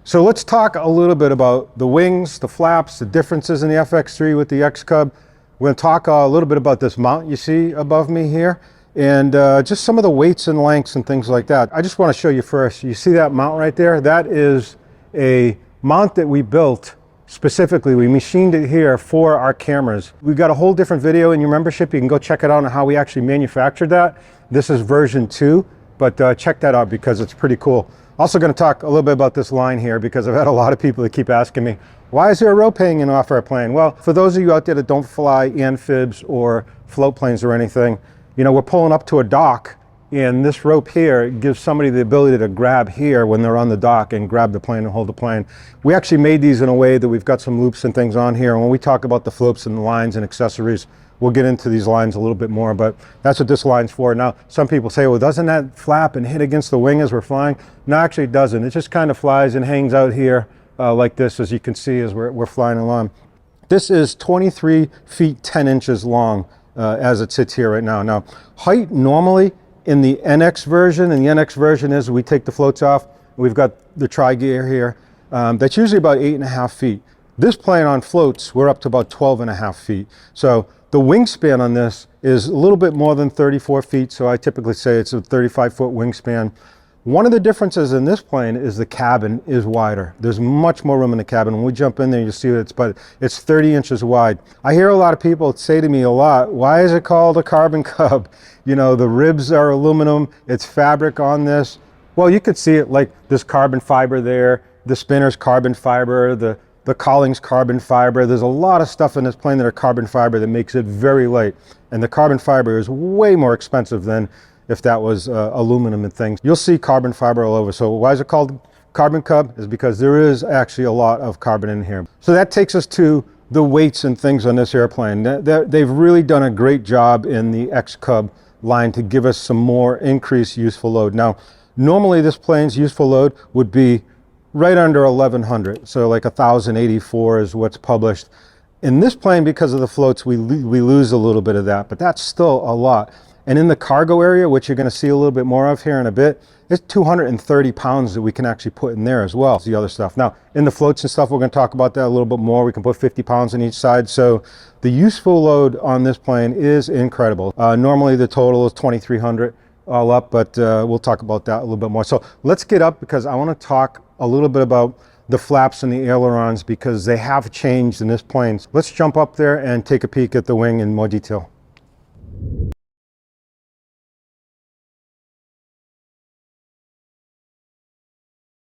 So let's talk a little bit about the wings, the flaps, the differences in the FX3 with the XCUB. We're going to talk a little bit about this mount you see above me here, and just some of the weights and lengths and things like that. I just want to show you first. You see that mount right there? That is a mount that we built specifically. We machined it here for our cameras. We've got a whole different video in your membership. You can go check it out on how we actually manufactured that. This is version 2, but check that out because it's pretty cool. Also going to talk a little bit about this line here because I've had a lot of people that keep asking me, why is there a rope hanging off our plane? Well, for those of you out there that don't fly amphibs or float planes or anything, you know, we're pulling up to a dock, and this rope here gives somebody the ability to grab here when they're on the dock and grab the plane and hold the plane. We actually made these in a way that we've got some loops and things on here. And when we talk about the floats and the lines and accessories, we'll get into these lines a little bit more, but that's what this line's for. Now, some people say, well, doesn't that flap and hit against the wing as we're flying? No, actually it doesn't. It just kind of flies and hangs out here like this, as you can see as we're flying along. This is 23 feet 10 inches long as it sits here right now. Now, height normally in the NX version, and the NX version is we take the floats off, we've got the tri-gear here, that's usually about 8.5 feet. This plane on floats, we're up to about 12.5 feet. So the wingspan on this is a little bit more than 34 feet, so I typically say it's a 35-foot wingspan. One of the differences in this plane is the cabin is wider. There's much more room in the cabin. When we jump in there, you see it's 30 inches wide. I hear a lot of people say to me a lot, why is it called a CarbonCub? You know, the ribs are aluminum, it's fabric on this. Well, you could see it like this carbon fiber there, the spinner's carbon fiber, the cowling's carbon fiber. There's a lot of stuff in this plane that are carbon fiber that makes it very light. And the carbon fiber is way more expensive than if that was aluminum and things. You'll see carbon fiber all over. So why is it called CarbonCub? Is because there is actually a lot of carbon in here. So that takes us to the weights and things on this airplane. They've really done a great job in the XCUB line to give us some more increased useful load. Now, normally this plane's useful load would be right under 1,100, so like 1,084 is what's published. In this plane, because of the floats, we lose a little bit of that, but that's still a lot. And in the cargo area, which you're going to see a little bit more of here in a bit, it's 230 pounds that we can actually put in there as well as the other stuff. Now, in the floats and stuff, we're going to talk about that a little bit more. We can put 50 pounds on each side. So the useful load on this plane is incredible. Normally the total is 2,300 all up, but we'll talk about that a little bit more. So let's get up because I want to talk a little bit about the flaps and the ailerons because they have changed in this plane. Let's jump up there and take a peek at the wing in more detail.